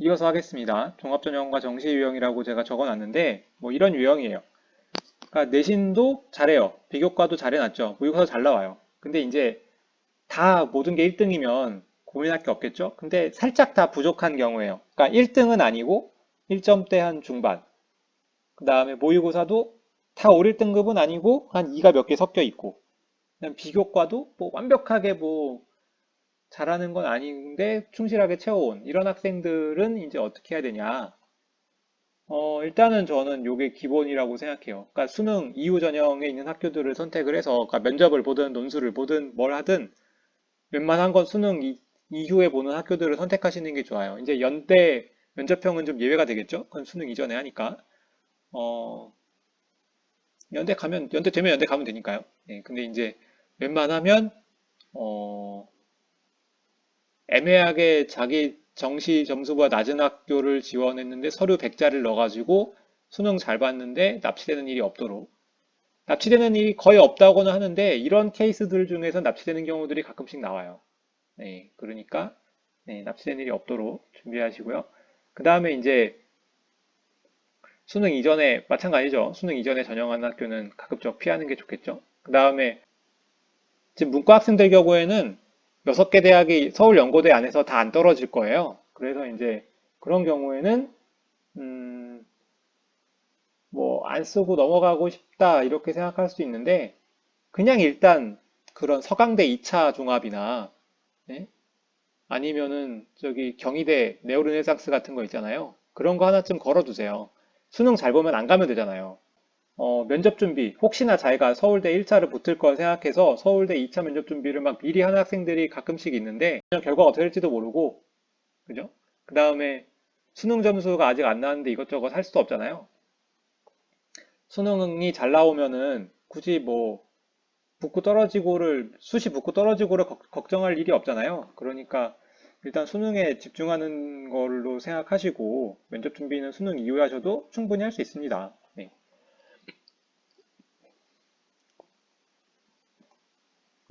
이어서 하겠습니다. 종합전형과 정시 유형이라고 제가 적어놨는데 뭐 이런 유형이에요. 그러니까 내신도 잘해요. 비교과도 잘해놨죠. 모의고사 잘 나와요. 근데 이제 다 모든 게 1등이면 고민할 게 없겠죠? 근데 살짝 다 부족한 경우예요. 그러니까 1등은 아니고 1점대 한 중반. 그 다음에 모의고사도 다 올 1등급은 아니고 한 2가 몇 개 섞여 있고. 그냥 비교과도 뭐 완벽하게 뭐 잘하는 건 아닌데 충실하게 채워온 이런 학생들은 이제 어떻게 해야 되냐? 일단은 저는 이게 기본이라고 생각해요. 그러니까 수능 이후 전형에 있는 학교들을 선택을 해서, 그러니까 면접을 보든 논술을 보든 뭘 하든 웬만한 건 수능 이후에 보는 학교들을 선택하시는 게 좋아요. 이제 연대 면접형은 좀 예외가 되겠죠? 그건 수능 이전에 하니까. 어, 연대 되면 연대 가면 되니까요. 예, 근데 이제 웬만하면, 어, 애매하게 자기 정시 점수보다 낮은 학교를 지원했는데 서류 100자를 넣어가지고 수능 잘 봤는데 납치되는 일이 없도록. 납치되는 일이 거의 없다고는 하는데 이런 케이스들 중에서 납치되는 경우들이 가끔씩 나와요. 네, 그러니까 네, 납치되는 일이 없도록 준비하시고요. 그 다음에 이제 수능 이전에 마찬가지죠. 수능 이전에 전형하는 학교는 가급적 피하는 게 좋겠죠. 그 다음에 지금 문과 학생들 경우에는 6개 대학이 서울연고대 안에서 다 안 떨어질 거예요. 그래서 이제 그런 경우에는 음, 뭐 안 쓰고 넘어가고 싶다 이렇게 생각할 수도 있는데 그냥 일단 그런 서강대 2차 종합이나 네? 아니면은 저기 경희대 네오르네상스 같은 거 있잖아요. 그런 거 하나쯤 걸어두세요. 수능 잘 보면 안 가면 되잖아요. 면접 준비, 혹시나 자기가 서울대 1차를 붙을 걸 생각해서 서울대 2차 면접 준비를 막 미리 하는 학생들이 가끔씩 있는데, 그냥 결과가 어떻게 될지도 모르고, 그죠? 그 다음에 수능 점수가 아직 안 나왔는데 이것저것 할 수도 없잖아요. 수능이 잘 나오면은 굳이 뭐, 붙고 떨어지고를, 수시 붙고 떨어지고를 걱정할 일이 없잖아요. 그러니까 일단 수능에 집중하는 걸로 생각하시고, 면접 준비는 수능 이후에 하셔도 충분히 할 수 있습니다. 네.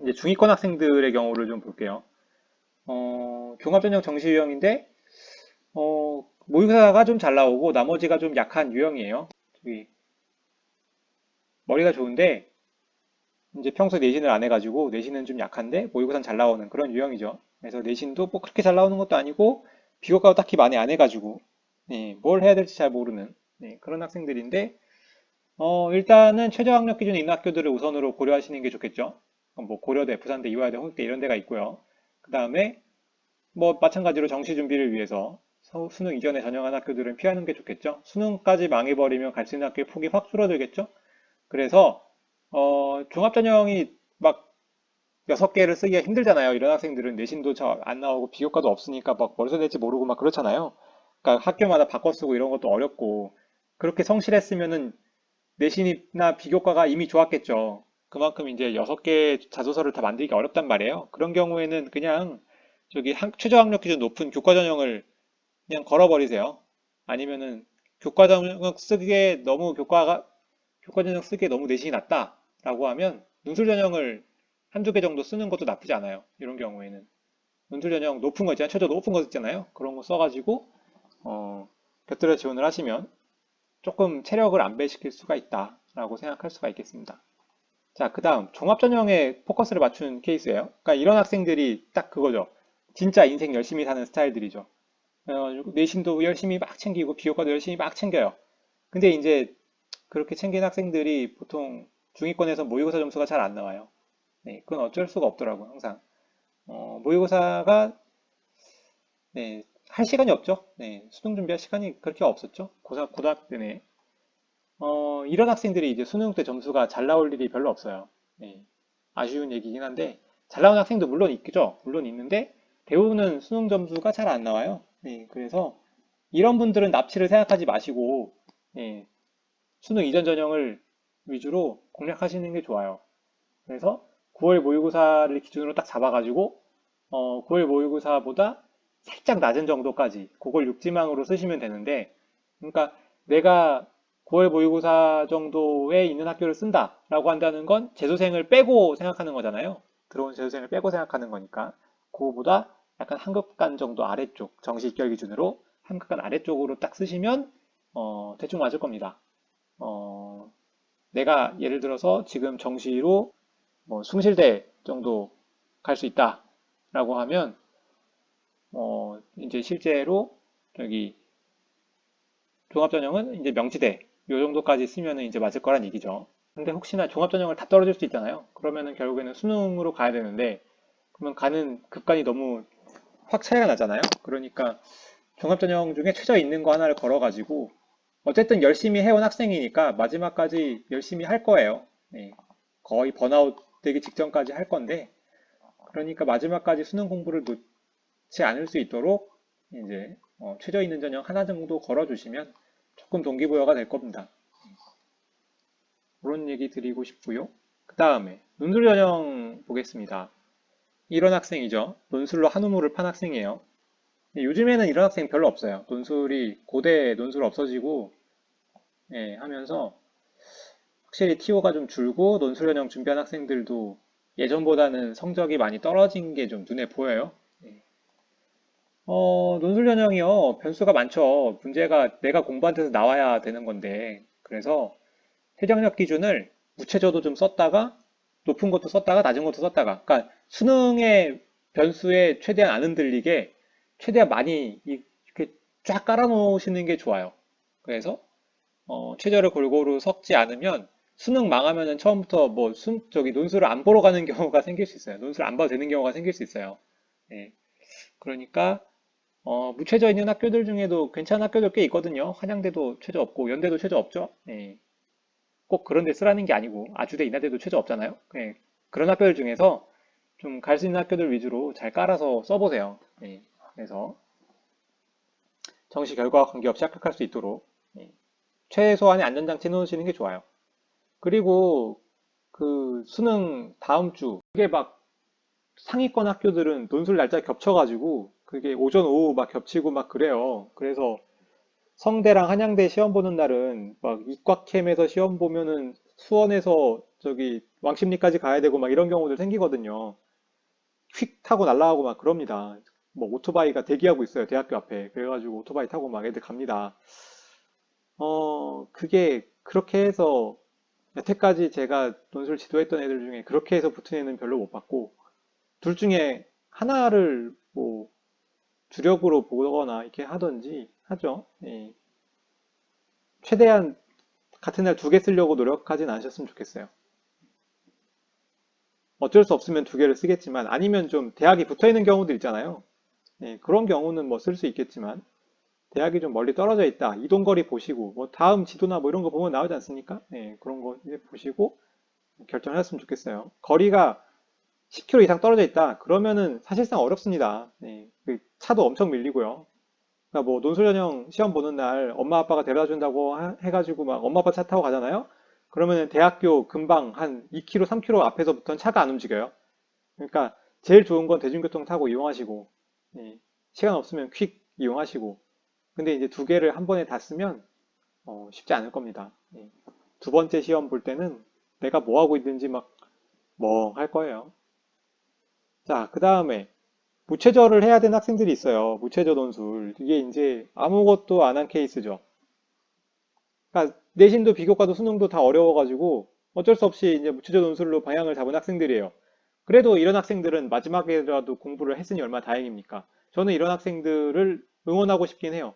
이제 중위권 학생들의 경우를 좀 볼게요. 종합전형 정시 유형인데, 모의고사가 좀 잘 나오고 나머지가 좀 약한 유형이에요. 저기 머리가 좋은데, 이제 평소에 내신을 안 해가지고 내신은 좀 약한데 모의고사는 잘 나오는 그런 유형이죠. 그래서 내신도 뭐 그렇게 잘 나오는 것도 아니고 비교과도 딱히 많이 안 해가지고 네, 뭘 해야 될지 잘 모르는 네, 그런 학생들인데, 일단은 최저 학력 기준에 있는 학교들을 우선으로 고려하시는 게 좋겠죠. 뭐 고려대, 부산대, 이화여대, 홍익대 이런 데가 있고요. 그 다음에 뭐 마찬가지로 정시 준비를 위해서 수능 이전에 전형한 학교들은 피하는 게 좋겠죠. 수능까지 망해버리면 갈 수 있는 학교의 폭이 확 줄어들겠죠. 그래서 종합전형이 막 6개를 쓰기가 힘들잖아요. 이런 학생들은 내신도 잘 안 나오고 비교과도 없으니까 막 머리서 될지 모르고 막 그렇잖아요. 그러니까 학교마다 바꿔 쓰고 이런 것도 어렵고 그렇게 성실했으면은 내신이나 비교과가 이미 좋았겠죠. 그만큼 이제 6개 자소서를 다 만들기 어렵단 말이에요. 그런 경우에는 그냥 저기 최저 학력 기준 높은 교과 전형을 그냥 걸어버리세요. 아니면은 교과 전형 쓰기에 너무 교과 전형 쓰기에 너무 내신이 낮다라고 하면 논술 전형을 한두 개 정도 쓰는 것도 나쁘지 않아요. 이런 경우에는 논술 전형 높은 거 있잖아요. 최저 높은 거 있잖아요. 그런 거 써가지고 곁들여 지원을 하시면 조금 체력을 안배시킬 수가 있다라고 생각할 수가 있겠습니다. 자, 그 다음 종합전형에 포커스를 맞춘 케이스예요. 그러니까 이런 학생들이 딱 그거죠. 진짜 인생 열심히 사는 스타일들이죠. 내신도 열심히 막 챙기고 비교과도 열심히 막 챙겨요. 근데 이제 그렇게 챙긴 학생들이 보통 중위권에서 모의고사 점수가 잘 안 나와요. 네, 그건 어쩔 수가 없더라고요, 항상. 모의고사가 네, 할 시간이 없죠. 네, 수능 준비할 시간이 그렇게 없었죠. 고등학교 때는. 이런 학생들이 이제 수능 때 점수가 잘 나올 일이 별로 없어요. 네, 아쉬운 얘기긴 한데, 잘 나오는 학생도 물론 있죠. 물론 있는데, 대부분은 수능 점수가 잘 안 나와요. 네, 그래서 이런 분들은 납치를 생각하지 마시고, 네, 수능 이전 전형을 위주로 공략하시는 게 좋아요. 그래서 9월 모의고사를 기준으로 딱 잡아가지고, 9월 모의고사보다 살짝 낮은 정도까지, 그걸 육지망으로 쓰시면 되는데, 그러니까 내가 9월 모의고사 정도에 있는 학교를 쓴다라고 한다는 건 재수생을 빼고 생각하는 거잖아요. 들어온 재수생을 빼고 생각하는 거니까, 그거보다 약간 한 급간 정도 아래쪽 정시 입결 기준으로 삼각관 아래쪽으로 딱 쓰시면 대충 맞을 겁니다. 내가 예를 들어서 지금 정시로 뭐 20대 정도 갈 수 있다라고 하면 이제 실제로 저기 종합전형은 이제 명지대 요 정도까지 쓰면은 이제 맞을 거란 얘기죠. 근데 혹시나 종합전형을 다 떨어질 수 있잖아요. 그러면은 결국에는 수능으로 가야 되는데 그러면 가는 급간이 너무 확 차이가 나잖아요. 그러니까 종합전형 중에 최저 있는 거 하나를 걸어가지고 어쨌든 열심히 해온 학생이니까 마지막까지 열심히 할 거예요. 네. 거의 번아웃 되기 직전까지 할 건데 그러니까 마지막까지 수능 공부를 놓지 않을 수 있도록 이제 최저 있는 전형 하나 정도 걸어주시면 조금 동기부여가 될 겁니다. 그런 얘기 드리고 싶고요. 그 다음에 논술 전형 보겠습니다. 이런 학생이죠. 논술로 한 우물을 판 학생이에요. 요즘에는 이런 학생 별로 없어요. 논술이 고대 논술 없어지고 하면서 확실히 TO가 좀 줄고 논술 전형 준비한 학생들도 예전보다는 성적이 많이 떨어진 게 좀 눈에 보여요. 논술 전형이요. 변수가 많죠. 문제가 내가 공부한 데서 나와야 되는 건데. 그래서 최저학력 기준을 무최저도 좀 썼다가 높은 것도 썼다가 낮은 것도 썼다가 그러니까 수능의 변수에 최대한 안 흔들리게 최대한 많이 이렇게 쫙 깔아놓으시는 게 좋아요. 그래서 최저를 골고루 섞지 않으면 수능 망하면은 처음부터 뭐 저기 논술을 안 보러 가는 경우가 생길 수 있어요. 논술 안 봐도 되는 경우가 생길 수 있어요. 예. 그러니까 무최저 있는 학교들 중에도 괜찮은 학교들 꽤 있거든요. 한양대도 최저 없고 연대도 최저 없죠. 예. 꼭 그런 데 쓰라는 게 아니고 아주대 인하대도 최저 없잖아요. 예. 그런 학교들 중에서 좀 갈 수 있는 학교들 위주로 잘 깔아서 써보세요. 예. 그래서 정시 결과와 관계없이 합격할 수 있도록 예. 최소한의 안전장치 놓으시는 게 좋아요. 그리고 그 수능 다음 주 그게 막 상위권 학교들은 논술 날짜 겹쳐가지고 그게 오전 오후 막 겹치고 막 그래요. 그래서 성대랑 한양대 시험 보는 날은 막 이과캠에서 시험 보면은 수원에서 저기 왕십리까지 가야 되고 막 이런 경우들 생기거든요. 휙 타고 날라가고 막 그럽니다. 뭐 오토바이가 대기하고 있어요. 대학교 앞에. 그래가지고 오토바이 타고 막 애들 갑니다. 그게 그렇게 해서 여태까지 제가 논술 지도했던 애들 중에 그렇게 해서 붙은 애는 별로 못 봤고 둘 중에 하나를 뭐 주력으로 보거나 이렇게 하던지 하죠. 예. 최대한 같은 날 두 개 쓰려고 노력하진 않으셨으면 좋겠어요. 어쩔 수 없으면 두 개를 쓰겠지만 아니면 좀 대학이 붙어 있는 경우도 있잖아요. 예, 그런 경우는 뭐 쓸 수 있겠지만 대학이 좀 멀리 떨어져 있다. 이동거리 보시고 뭐 다음 지도나 뭐 이런 거 보면 나오지 않습니까? 예, 그런 거 이제 보시고 결정하셨으면 좋겠어요. 거리가 10km 이상 떨어져 있다. 그러면은 사실상 어렵습니다. 예, 그 차도 엄청 밀리고요. 그러니까 뭐 논술 전형 시험 보는 날 엄마 아빠가 데려다 준다고 해가지고 막 엄마 아빠 차 타고 가잖아요. 그러면은 대학교 금방 한 2km, 3km 앞에서부터는 차가 안 움직여요. 그러니까 제일 좋은 건 대중교통 타고 이용하시고 예, 시간 없으면 퀵 이용하시고 근데 이제 두 개를 한 번에 다 쓰면 쉽지 않을 겁니다. 예. 두 번째 시험 볼 때는 내가 뭐 하고 있는지 막 멍할 거예요. 자, 그 다음에 무최저를 해야 되는 학생들이 있어요. 무최저 논술. 이게 이제 아무것도 안 한 케이스죠. 그러니까 내신도 비교과도 수능도 다 어려워가지고 어쩔 수 없이 이제 무최저 논술로 방향을 잡은 학생들이에요. 그래도 이런 학생들은 마지막에라도 공부를 했으니 얼마나 다행입니까? 저는 이런 학생들을 응원하고 싶긴 해요.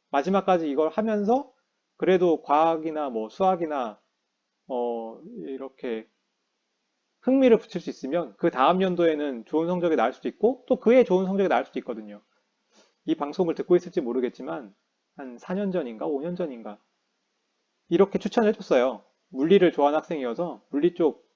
마지막까지 이걸 하면서 그래도 과학이나 뭐 수학이나 이렇게 흥미를 붙일 수 있으면 그 다음 연도에는 좋은 성적이 나올 수도 있고 또 그해 좋은 성적이 나올 수도 있거든요. 이 방송을 듣고 있을지 모르겠지만 한 4년 전인가 5년 전인가 이렇게 추천을 해줬어요. 물리를 좋아하는 학생이어서 물리 쪽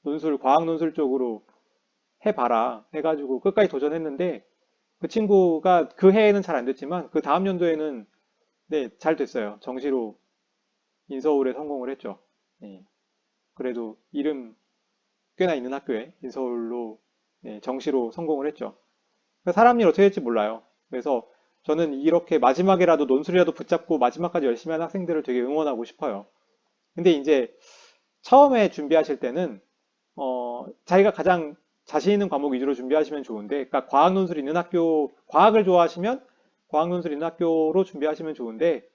논술, 과학 논술 쪽으로 해봐라 해가지고 끝까지 도전했는데 그 친구가 그 해에는 잘 안 됐지만 그 다음 연도에는 네, 잘 됐어요. 정시로 인서울에 성공을 했죠. 네, 그래도 이름 꽤나 있는 학교에 인서울로 네, 정시로 성공을 했죠. 사람 일 어떻게 될지 몰라요. 그래서 저는 이렇게 마지막이라도 논술이라도 붙잡고 마지막까지 열심히 하는 학생들을 되게 응원하고 싶어요. 근데 이제 처음에 준비하실 때는 자기가 가장 자신 있는 과목 위주로 준비하시면 좋은데, 그러니까 과학 논술이 있는 학교, 과학을 좋아하시면 과학논술 있는 학교로 준비하시면 좋은데,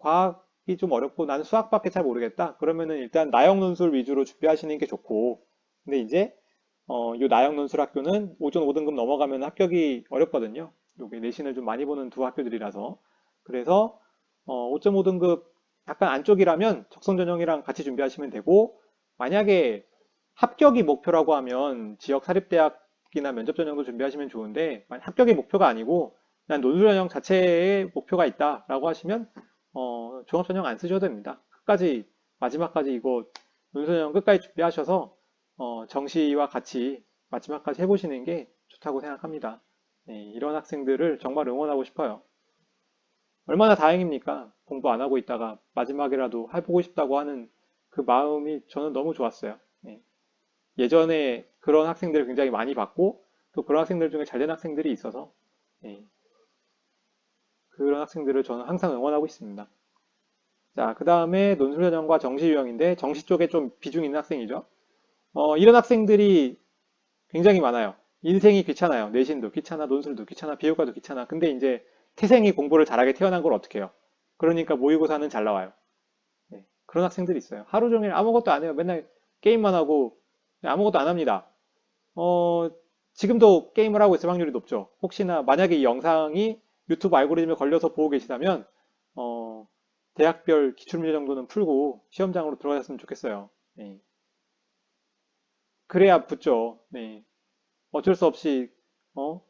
과학이 좀 어렵고 나는 수학밖에 잘 모르겠다. 그러면은 일단 나형논술 위주로 준비하시는 게 좋고, 근데 이제, 이 나형논술 학교는 오전 5등급 넘어가면 합격이 어렵거든요. 요게 내신을 좀 많이 보는 두 학교들이라서. 그래서, 5.5등급 약간 안쪽이라면 적성전형이랑 같이 준비하시면 되고, 만약에 합격이 목표라고 하면 지역 사립대학이나 면접 전형도 준비하시면 좋은데, 만약 합격이 목표가 아니고, 그냥 논술 전형 자체에 목표가 있다라고 하시면 종합 전형 안 쓰셔도 됩니다. 끝까지 마지막까지 이거 논술 전형 끝까지 준비하셔서 정시와 같이 마지막까지 해보시는 게 좋다고 생각합니다. 네, 이런 학생들을 정말 응원하고 싶어요. 얼마나 다행입니까? 공부 안 하고 있다가 마지막이라도 해보고 싶다고 하는 그 마음이 저는 너무 좋았어요. 네. 예전에 그런 학생들을 굉장히 많이 봤고 또 그런 학생들 중에 잘된 학생들이 있어서 네, 그런 학생들을 저는 항상 응원하고 있습니다. 자, 그 다음에 논술 전형과 정시 유형인데 정시 쪽에 좀 비중 있는 학생이죠. 이런 학생들이 굉장히 많아요. 인생이 귀찮아요. 내신도 귀찮아, 논술도 귀찮아, 비교과도 귀찮아. 근데 이제 태생이 공부를 잘하게 태어난 걸 어떻게 해요? 그러니까 모의고사는 잘 나와요. 네, 그런 학생들이 있어요. 하루 종일 아무것도 안 해요. 맨날 게임만 하고 아무것도 안 합니다. 어, 지금도 게임을 하고 있을 확률이 높죠. 혹시나 만약에 이 영상이 유튜브 알고리즘에 걸려서 보고 계시다면 어, 대학별 기출문제 정도는 풀고 시험장으로 들어가셨으면 좋겠어요. 네. 그래야 붙죠. 네. 어쩔 수 없이 어?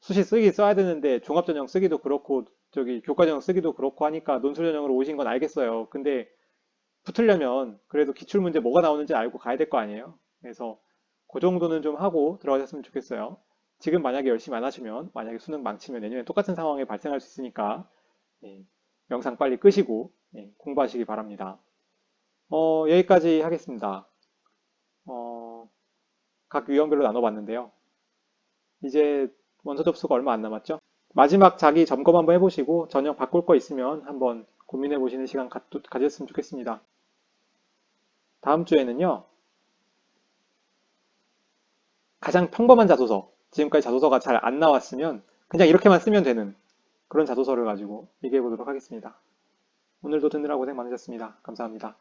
수시 쓰기 써야 되는데 종합전형 쓰기도 그렇고 저기 교과전형 쓰기도 그렇고 하니까 논술전형으로 오신 건 알겠어요. 근데 붙으려면 그래도 기출문제 뭐가 나오는지 알고 가야 될 거 아니에요. 그래서 그 정도는 좀 하고 들어가셨으면 좋겠어요. 지금 만약에 열심히 안 하시면 만약에 수능 망치면 내년에 똑같은 상황이 발생할 수 있으니까 예, 영상 빨리 끄시고 예, 공부하시기 바랍니다. 여기까지 하겠습니다. 어, 각 유형별로 나눠봤는데요. 이제 원서 접수가 얼마 안 남았죠? 마지막 자기 점검 한번 해보시고 전형 바꿀 거 있으면 한번 고민해 보시는 시간 가졌으면 좋겠습니다. 다음 주에는요, 가장 평범한 자소서, 지금까지 자소서가 잘 안 나왔으면 그냥 이렇게만 쓰면 되는 그런 자소서를 가지고 얘기해 보도록 하겠습니다. 오늘도 듣느라 고생 많으셨습니다. 감사합니다.